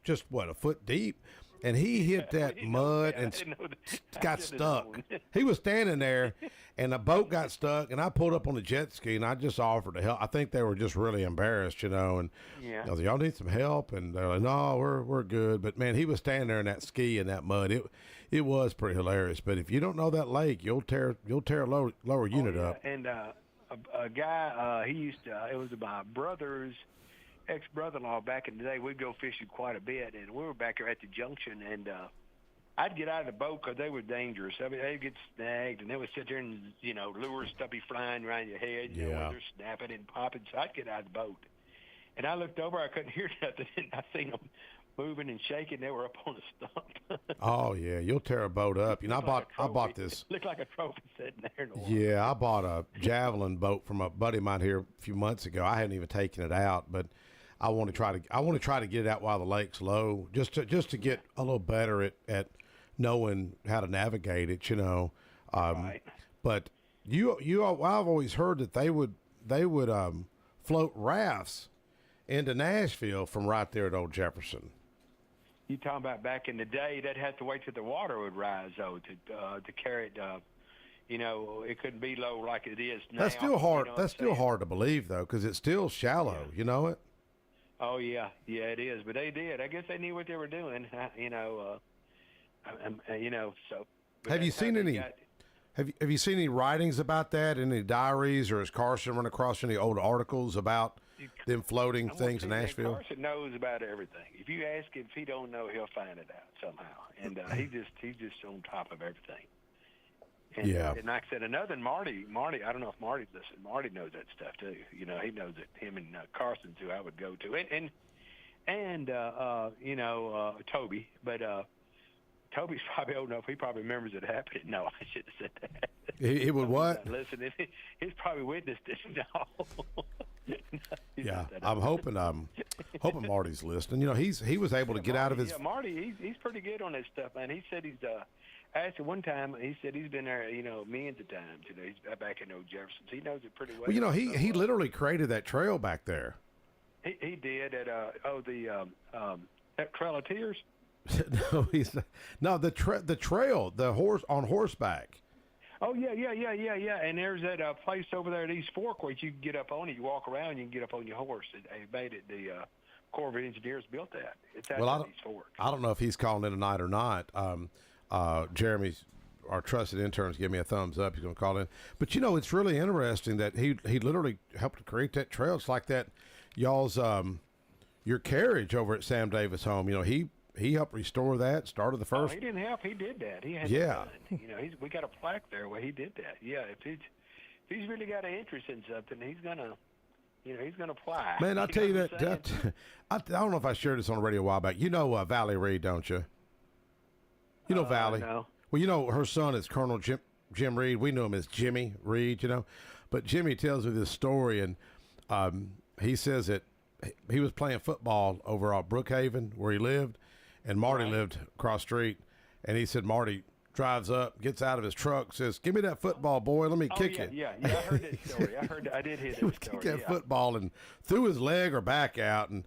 just, a foot deep. And he hit that mud and got stuck. He was standing there, and the boat got stuck, and I pulled up on the jet ski, and I just offered to help. I think they were just really embarrassed, and I was like, y'all need some help? And they're like, no, we're good. But, man, he was standing there in that ski in that mud. It was pretty hilarious. But if you don't know that lake, you'll tear a lower unit up. And a guy, he used to, it was my brother's ex-brother-in-law back in the day. We'd go fishing quite a bit, and we were back there at the junction, and I'd get out of the boat because they were dangerous. I mean, they'd get snagged, and they would sit there and, lures stuff be flying around your head, when they're snapping and popping. So I'd get out of the boat. And I looked over, I couldn't hear nothing, and I seen them moving and shaking. They were up on a stump. Oh, yeah, you'll tear a boat up. I bought this. Looked like a trophy sitting there in the water. Yeah, I bought a javelin boat from a buddy of mine here a few months ago. I hadn't even taken it out, but I want to try to get it out while the lake's low, just to get a little better at knowing how to navigate it, Right. But I've always heard that they would float rafts into Nashville from right there at Old Jefferson. You talking about back in the day? They'd have to wait till the water would rise, though, to carry it. It couldn't be low like it is now. That's still hard. That's still hard to believe, though, because it's still shallow. Yeah. You know it. Oh yeah, it is. But they did. I guess they knew what they were doing. So. Have you seen any? Have you seen any writings about that? Any diaries, or has Carson run across any old articles about them floating things in Nashville? Carson knows about everything. If you ask him, if he don't know, he'll find it out somehow. And he's just on top of everything. And, yeah. And like I said, another Marty. I don't know if Marty listens. Marty knows that stuff too. He knows that him and Carson's who I would go to, and Toby. But Toby's probably old enough. He probably remembers it happening. No, I should have said that. He would what? Listen, he's probably witnessed it. No. Yeah, I'm hoping Marty's listening. He was able to get out of his. Yeah, Marty, he's pretty good on that stuff, man. He said he's. I asked him one time. He said he's been there, millions of times. He's back in Old Jefferson. So he knows it pretty well. Well, he literally created that trail back there. He did at that Trail of Tears. No, the trail, the horse on horseback. Oh yeah. And there's that place over there at East Fork where you can get up on it. You walk around, you can get up on your horse. They made it. The Corps of Engineers built that. It's at East Fork. I don't know if he's calling it a night or not. Jeremy's, our trusted interns, give me a thumbs up. He's going to call in. But it's really interesting that he literally helped to create that trail. It's like that y'all's your carriage over at Sam Davis' home. He helped restore that. Started the first. Oh, he didn't help. He did that. He had we got a plaque there where he did that. Yeah, if he's really got an interest in something, he's gonna apply. Man, I tell you that I don't know if I shared this on the radio a while back. Valley Reed, don't you? You know Valley. No. Well, her son is Colonel Jim Reed. We know him as Jimmy Reed. But Jimmy tells me this story, and he says that he was playing football over at Brookhaven where he lived. And Marty lived across the street, and he said Marty drives up, gets out of his truck, says, "Give me that football, boy. Let me kick you." Yeah. I heard that story. I did hear that story. He kicked that football and threw his leg or back out, and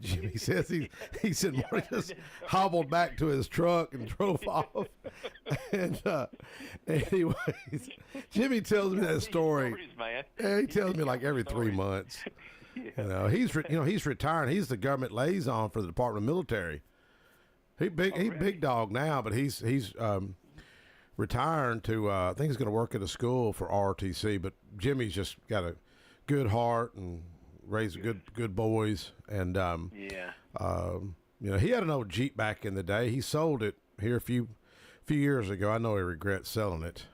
Jimmy says he said Marty just hobbled back to his truck and drove off. And anyways, Jimmy tells me that story. Man. Yeah, he tells me like every 3 months. He's retiring. He's the government liaison for the Department of Military. He's big dog now, but he's retiring to. I think he's going to work at a school for ROTC. But Jimmy's just got a good heart and raised good boys. And he had an old Jeep back in the day. He sold it here a few years ago. I know he regrets selling it.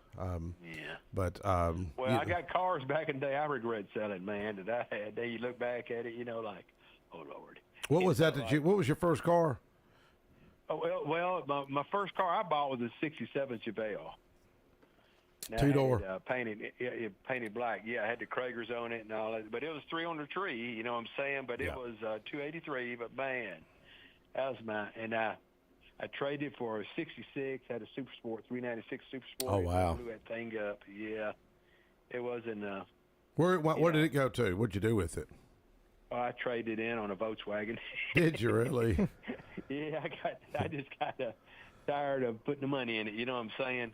But I got cars back in the day I regret selling, man, that I had. Then you look back at it, like, oh Lord. What was that? What was your first car? Oh my first car I bought was a '67 Chevelle. Two-door. Painted black. Yeah, I had the Kragers on it and all that, but it was 3 on the tree. You know what I'm saying? But it was 283. But man, that was I traded for a '66. Had a Super Sport 396 Super Sport. Oh wow! Blew that thing up. Yeah, it wasn't. Where did it go to? What'd you do with it? Oh, I traded in on a Volkswagen. Did you really? Yeah, I just got tired of putting the money in it. You know what I'm saying?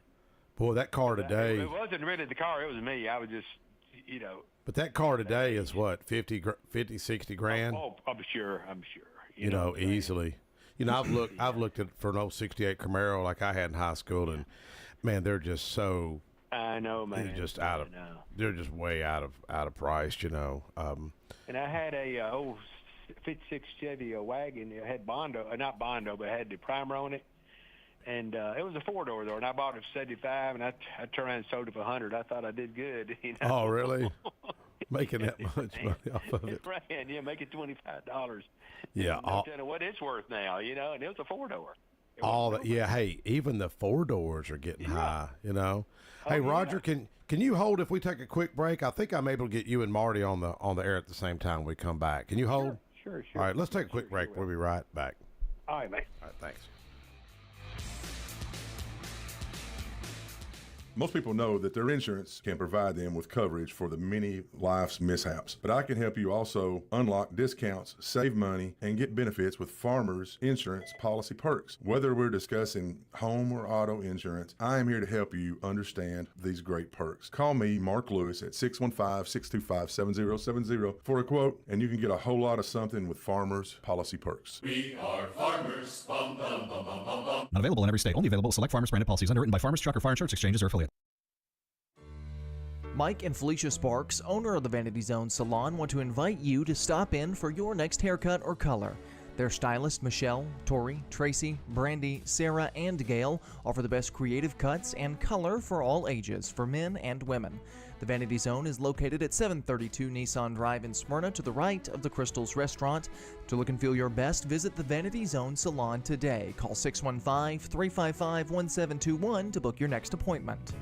Boy, that car today. It wasn't really the car. It was me. I was just, But that car today is what, 50, 60 grand? Oh, I'm sure. Easily. I've looked at for an old '68 Camaro like I had in high school, and man, they're just so. I know, man. They're just they're just way out of price, And I had a old '56 Chevy wagon. It had Bondo, not Bondo, but it had the primer on it. And it was a 4-door though, and I bought it for $75, and I turned around and sold it for $100. I thought I did good. Oh, really? Making that much money off of it? Right, yeah, making $25. Yeah, I'm telling you what it's worth now, and it was a 4-door. Hey, even the 4-doors are getting high, Hey, Roger, can you hold if we take a quick break? I think I'm able to get you and Marty on the air at the same time when we come back. Can you hold? Sure. All right, let's take a quick break. We'll be right back. All right, man. All right, thanks. Most people know that their insurance can provide them with coverage for the many life's mishaps. But I can help you also unlock discounts, save money, and get benefits with Farmers Insurance policy perks. Whether we're discussing home or auto insurance, I am here to help you understand these great perks. Call me, Mark Lewis, at 615-625-7070 for a quote, and you can get a whole lot of something with Farmers policy perks. We are farmers. Bum, bum, bum, bum, bum, bum. Not available in every state. Only available at select Farmers branded policies underwritten by Farmers Truck or Fire Insurance Exchanges or affiliate. Mike and Felicia Sparks, owner of the Vanity Zone Salon, want to invite you to stop in for your next haircut or color. Their stylists Michelle, Tori, Tracy, Brandy, Sarah, and Gail offer the best creative cuts and color for all ages, for men and women. The Vanity Zone is located at 732 Nissan Drive in Smyrna, to the right of the Crystals Restaurant. To look and feel your best, visit the Vanity Zone Salon today. Call 615-355-1721 to book your next appointment.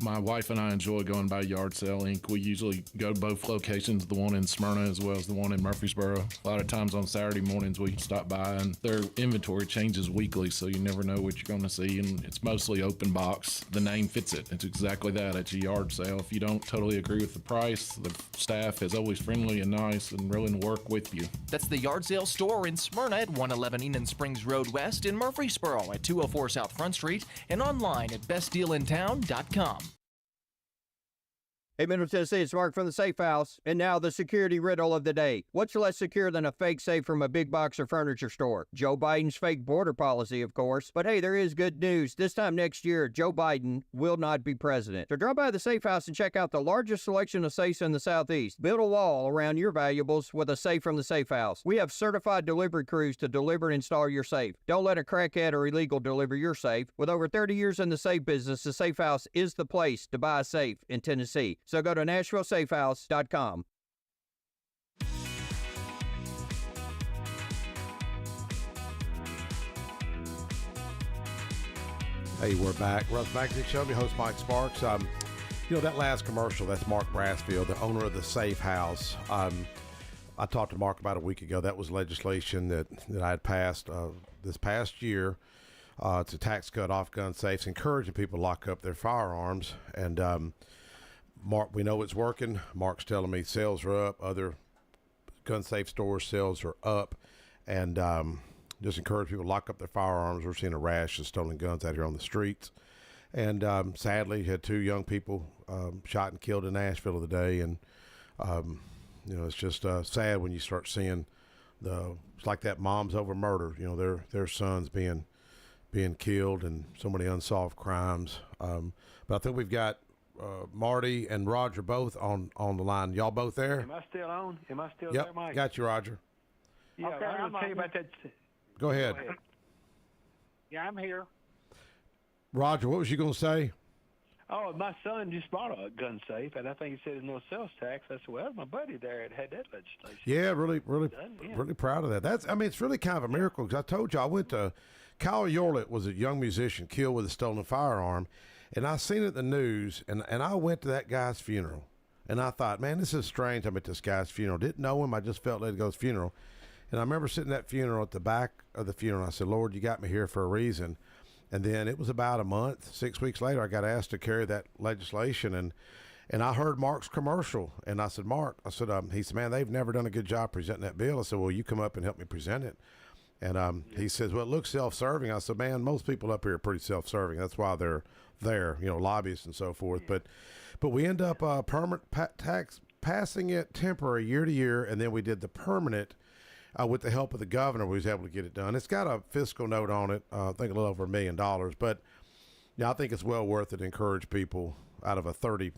My wife and I enjoy going by Yard Sale Inc. We usually go to both locations, the one in Smyrna as well as the one in Murfreesboro. A lot of times on Saturday mornings we stop by, and their inventory changes weekly, so you never know what you're going to see, and it's mostly open box. The name fits it. It's exactly that. It's a yard sale. If you don't totally agree with the price, the staff is always friendly and nice and willing to work with you. That's the Yard Sale store in Smyrna at 111 Enon Springs Road West, in Murfreesboro at 204 South Front Street, and online at bestdealintown.com. Hey, Middle Tennessee, it's Mark from the Safe House. And now the security riddle of the day. What's less secure than a fake safe from a big box or furniture store? Joe Biden's fake border policy, of course. But hey, there is good news. This time next year, Joe Biden will not be president. So drop by the Safe House and check out the largest selection of safes in the Southeast. Build a wall around your valuables with a safe from the Safe House. We have certified delivery crews to deliver and install your safe. Don't let a crackhead or illegal deliver your safe. With over 30 years in the safe business, the Safe House is the place to buy a safe in Tennessee. So go to NashvilleSafeHouse.com. Hey, we're back. Russ back to the show. I'm your host, Mike Sparks. That last commercial, that's Mark Brassfield, the owner of the Safe House. I talked to Mark about a week ago. That was legislation that I had passed this past year. It's a tax cut off gun safes, encouraging people to lock up their firearms. And Mark, we know it's working. Mark's telling me sales are up. Other gun safe stores sales are up. And just encourage people to lock up their firearms. We're seeing a rash of stolen guns out here on the streets. And sadly, you had 2 young people shot and killed in Nashville today. And It's just sad when you start seeing it's like that moms over murder. Their sons being killed and so many unsolved crimes. But I think we've got Marty and Roger both on the line. Y'all both there? Am I still on? Am I still Yep, there, Mike? got you, Roger. Yeah, Okay, I'm going to tell you about that. Go ahead. Yeah, I'm here. Roger, what was you going to say? Oh, my son just bought a gun safe, and I think he said there's no sales tax. I said, well, my buddy there had that legislation. Yeah, really proud of that. It's really kind of a miracle because I told you I went to Kyle Yorlet was a young musician killed with a stolen firearm, and I seen it in the news, and I went to that guy's funeral, and I thought, man, this is strange. I'm at this guy's funeral. Didn't know him. I just felt led to go to his funeral, and I remember sitting at that funeral at the back of the funeral. And I said, Lord, you got me here for a reason. And then it was about a month, 6 weeks later, I got asked to carry that legislation, and I heard Mark's commercial, and I said, Mark, he said, man, they've never done a good job presenting that bill. I said, well, you come up and help me present it. And he says, well, it looks self-serving. I said, man, most people up here are pretty self-serving. That's why they're there, lobbyists and so forth. But we end up permanent tax passing it temporary year to year, and then we did the permanent. With the help of the governor, we was able to get it done. It's got a fiscal note on it, I think a little over $1 million. But I think it's well worth it to encourage people out of a 30,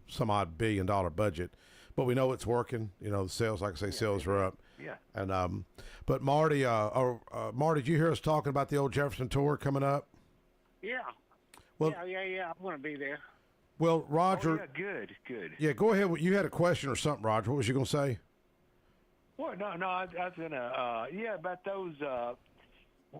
some odd $1 billion budget. But we know it's working. The sales, like I say, sales are up. Yeah. And but Marty, Marty, did you hear us talking about the old Jefferson tour coming up? Yeah. Well, yeah. I'm going to be there. Well, Roger. Oh, yeah, good. Yeah, go ahead. You had a question or something, Roger. What was you going to say? Well, no, I was gonna, about those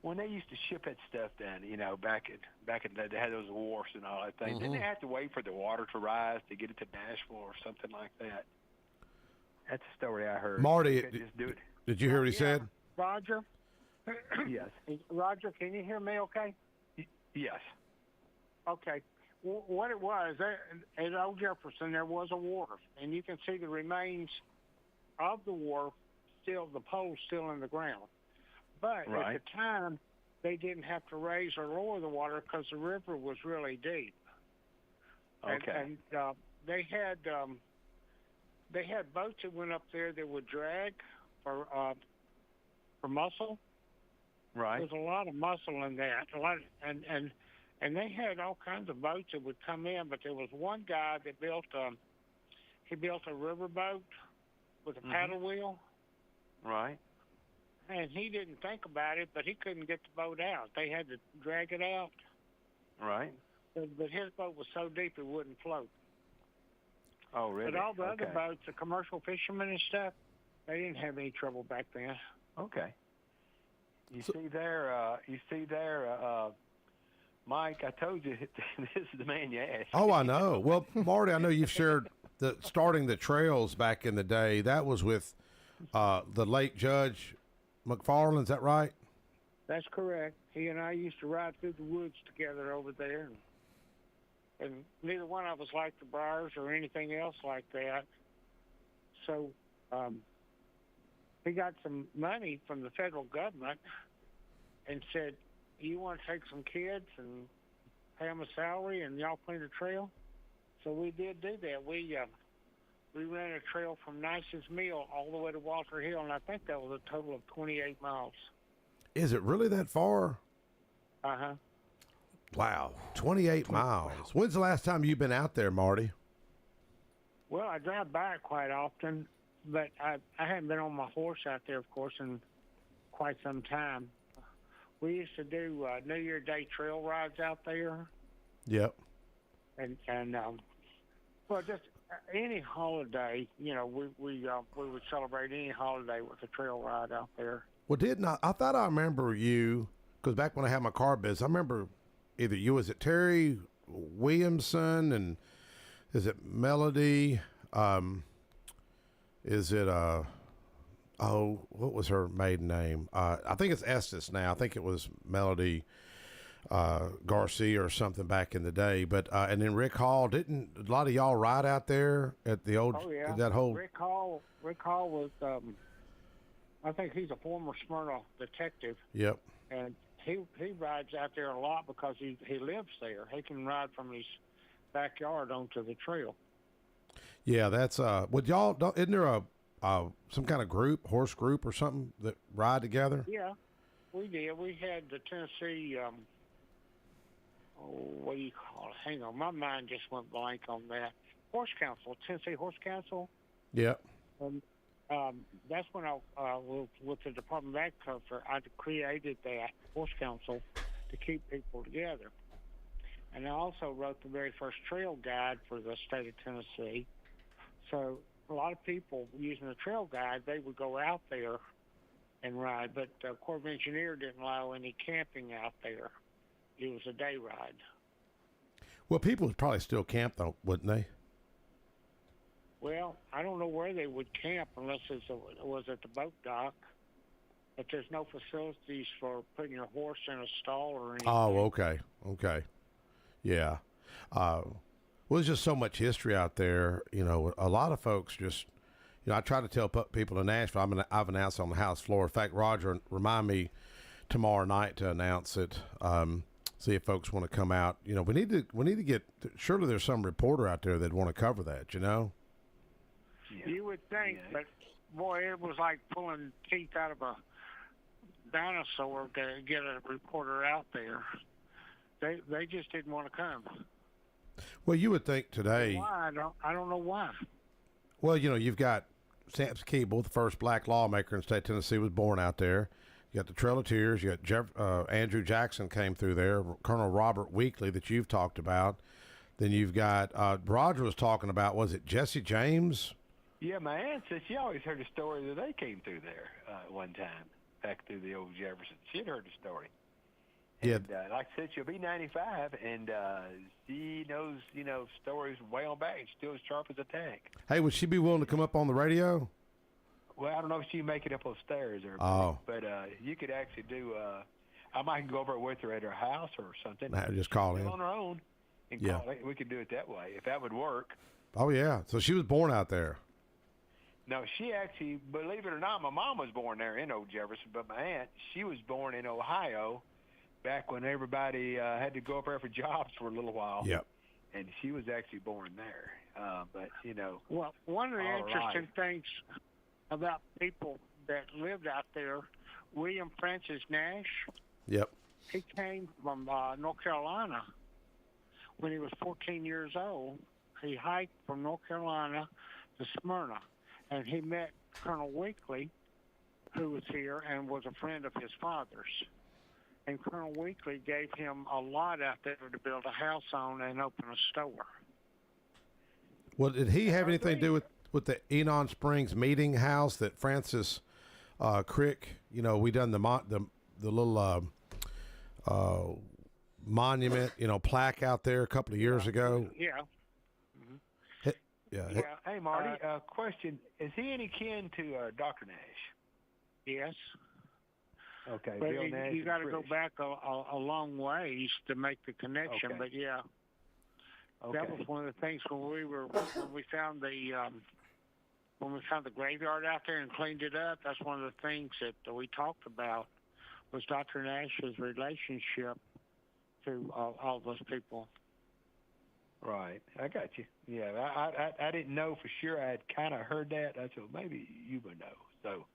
when they used to ship that stuff down, back in the day, they had those wharfs and all that thing. Mm-hmm. Didn't they have to wait for the water to rise to get it to Nashville or something like that? That's a story I heard. Marty, just do it. Did you hear what he said? Roger? Yes. Roger, can you hear me okay? Yes. Okay. What it was, at Old Jefferson, there was a wharf, and you can see the remains of the wharf, the poles still in the ground. But right. At the time, they didn't have to raise or lower the water because the river was really deep. Okay. And they had boats that went up there that would drag for mussel. Right. There's a lot of mussel in that. And they had all kinds of boats that would come in, but there was one guy that built a river boat with a paddle wheel. Right. And he didn't think about it, but he couldn't get the boat out. They had to drag it out. Right. But his boat was so deep it wouldn't float. Oh, really? But all the other boats, the commercial fishermen and stuff, they didn't have any trouble back then. Okay. You see there, Mike, I told you this is the man you asked. Oh, I know. Well, Marty, I know you've shared starting the trails back in the day. That was with the late Judge McFarland. Is that right? That's correct. He and I used to ride through the woods together over there. And neither one of us liked the briars or anything else like that. So he got some money from the federal government and said, you want to take some kids and pay them a salary and y'all clean the trail? So we did do that. We ran a trail from Nice's Mill all the way to Walter Hill, and I think that was a total of 28 miles. Is it really that far? Uh-huh. Wow, 28 miles. When's the last time you've been out there, Marty? Well, I drive by it quite often, but I haven't been on my horse out there, of course, in quite some time. We used to do New Year Day trail rides out there. Yep. And well, just any holiday, we would celebrate any holiday with a trail ride out there. Well, I thought I remember you, because back when I had my car business, I remember either you was it Terry Williamson and is it Melody? Is it what was her maiden name? I think it's Estes now. I think it was Melody Garcia or something back in the day. But and then Rick Hall, didn't a lot of y'all ride out there at the old? Oh yeah, that whole Rick Hall was I think he's a former Smyrna detective. Yep. And he rides out there a lot because he lives there. He can ride from his backyard onto the trail. Yeah, that's would y'all don't, isn't there a some kind of horse group or something that ride together? Yeah, we did. We had the Tennessee. What do you call it? Hang on, my mind just went blank on that. Horse Council, Tennessee Horse Council. Yeah. That's when I with the Department of Agriculture, I created that Horse Council to keep people together. And I also wrote the very first trail guide for the state of Tennessee. So a lot of people using the trail guide, they would go out there and ride, but the Corps of Engineers didn't allow any camping out there. It was a day ride. Well, people would probably still camp, though, wouldn't they? Well, I don't know where they would camp unless it was at the boat dock. But there's no facilities for putting your horse in a stall or anything. Oh, okay. Yeah. Well, there's just so much history out there. You know, a lot of folks just, you know, I try to tell people in Nashville, I've announced on the House floor. In fact, Roger, remind me tomorrow night to announce it. See if folks want to come out. You know, we need to get, surely there's some reporter out there that want to cover that, you know? Yeah. You would think, but boy, it was like pulling teeth out of a dinosaur to get a reporter out there. They just didn't want to come. Well, you would think today. Why? I don't know why. Well, you know, you've got Samson Keeble, the first black lawmaker in the state of Tennessee, was born out there. You got the Trail of Tears. You got Andrew Jackson came through there. Colonel Robert Weekley that you've talked about. Then you've got Roger was talking about. Was it Jesse James? Yeah, my aunt said she always heard a story that they came through there one time back through the old Jefferson. She had heard the story. Yeah. And, like I said, she'll be 95, and she knows, you know, stories way on back. She's still as sharp as a tack. Hey, would she be willing to come up on the radio? Well, I don't know if she can make it up those stairs or but you could actually do I might go over with her at her house or something. Just call in. On her own. And yeah. Call it. We could do it that way, if that would work. Oh, yeah. So she was born out there. No, she actually, believe it or not, my mom was born there in Old Jefferson, but my aunt, she was born in Ohio back when everybody had to go up there for jobs for a little while. Yep. And she was actually born there. But, you know. Well, one of the interesting things about people that lived out there, William Francis Nash. Yep. He came from North Carolina when he was 14 years old. He hiked from North Carolina to Smyrna, and he met Colonel Weekley, who was here and was a friend of his father's. And Colonel Weekley gave him a lot out there to build a house on and open a store. Well, did he have anything to do with the Enon Springs meeting house that Francis Crick, you know, we done the little monument, you know, plaque out there a couple of years ago? Yeah. Yeah. Hey, Marty, question. Is he any kin to Dr. Nash? Yes. Okay. But Bill Nash you got to go back a long ways to make the connection, Okay. but yeah. Okay. That was one of the things when we found the graveyard out there and cleaned it up. That's one of the things that we talked about was Dr. Nash's relationship to all those people. Right. I got you. Yeah. I didn't know for sure. I had kind of heard that. I said, maybe you would know. So,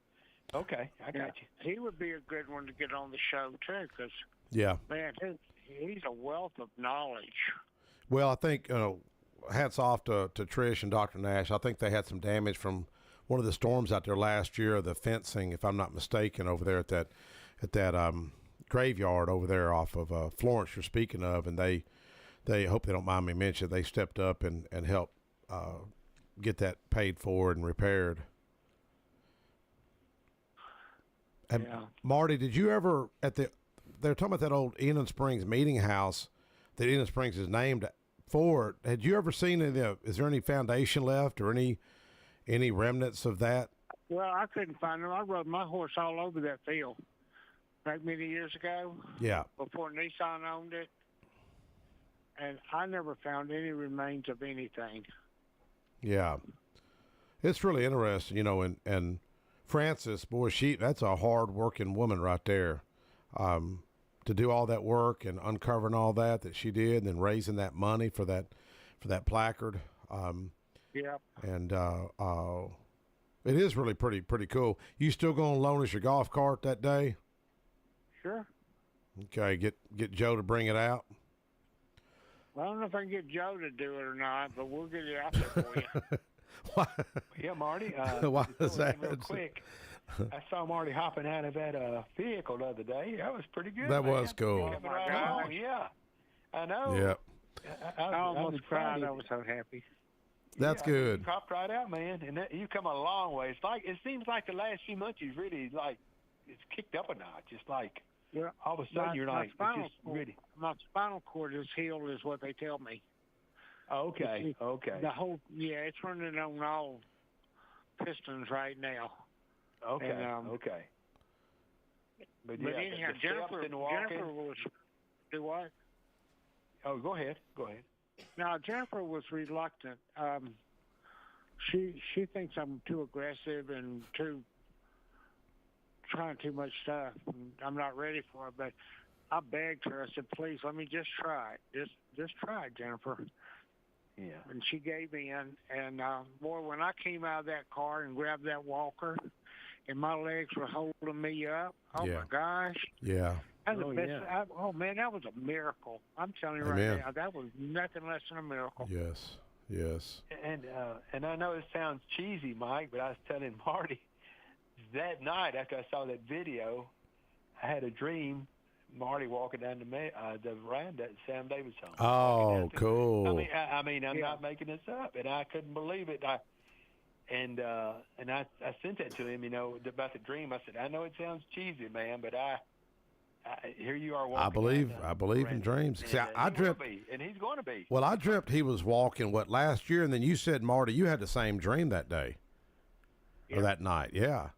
okay. I got you. He would be a good one to get on the show, too, because, yeah, man, he's a wealth of knowledge. Well, I think, hats off to Trish and Dr. Nash. I think they had some damage from one of the storms out there last year, the fencing, if I'm not mistaken, over there at that graveyard over there off of Florence you're speaking of, and they hope they don't mind me mentioning, they stepped up and helped get that paid for and repaired. And yeah. Marty, did you ever they're talking about that old Enon Springs meeting house that Enon Springs is named for. Had you ever seen is there any foundation left or any remnants of that? Well, I couldn't find them. I rode my horse all over that field back many years ago. Yeah. Before Nissan owned it. And I never found any remains of anything. Yeah. It's really interesting, you know, and Frances, boy, that's a hard-working woman right there. To do all that work and uncovering all that she did and then raising that money for that placard. Yep. And it is really pretty cool. You still going to loan us your golf cart that day? Sure. Okay, get Joe to bring it out. Well, I don't know if I can get Joe to do it or not, but we'll get it out there for you. Yeah, Marty. Why is that? Real quick. I saw Marty hopping out of that vehicle the other day. That was pretty good. That man. was cool. Coming right along, yeah. I know. Yep. I almost cried. I was so happy. That's good. You popped right out, man, and you come a long way. It seems like the last few months you've really it's kicked up a notch. It's like all of a sudden you're like it's just really. My spinal cord is healed, is what they tell me. Okay. Okay. The whole it's running on all pistons right now. Okay. And, okay. But anyhow, Jennifer was do what? Oh, go ahead. Now, Jennifer was reluctant. She thinks I'm too aggressive and trying too much stuff. And I'm not ready for it. But I begged her. I said, "Please, let me just try it. Just try it, Jennifer." Yeah. And she gave in. And boy, when I came out of that car and grabbed that walker, and my legs were holding me up. Oh my gosh. Yeah. That was the best. Man, that was a miracle. I'm telling you right now, that was nothing less than a miracle. Yes. And I know it sounds cheesy, Mike, but I was telling Marty that night after I saw that video, I had a dream. Marty walking down the veranda at Sam Davis' home. Oh, cool. I mean, I'm not making this up, and I couldn't believe it. I sent that to him, about the dream. I said, I know it sounds cheesy, man, but here you are walking. I believe in dreams. See, I dreamt, and he's going to be. Well, I dreamt he was walking last year, and then you said, Marty, you had the same dream that day or that night. Yeah.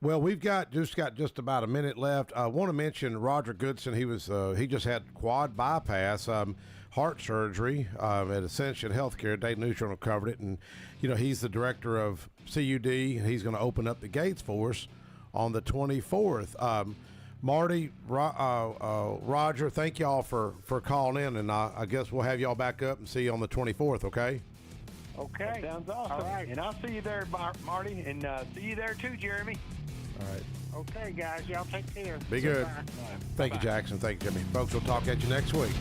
Well, we've got just about a minute left. I want to mention Roger Goodson. He just had quad bypass, heart surgery at Ascension Healthcare. Dave Neutron covered it, and he's the director of CUD, and he's going to open up the gates for us on the 24th. Marty, Roger, thank y'all for calling in, and I guess we'll have y'all back up and see you on the 24th. Okay. Okay. That sounds awesome. All right. And I'll see you there, Marty, and see you there too, Jeremy. All right. Okay, guys. Y'all take care. Be good. Bye. Thank you, Jackson. Thank you, Jimmy. Folks, we'll talk at you next week.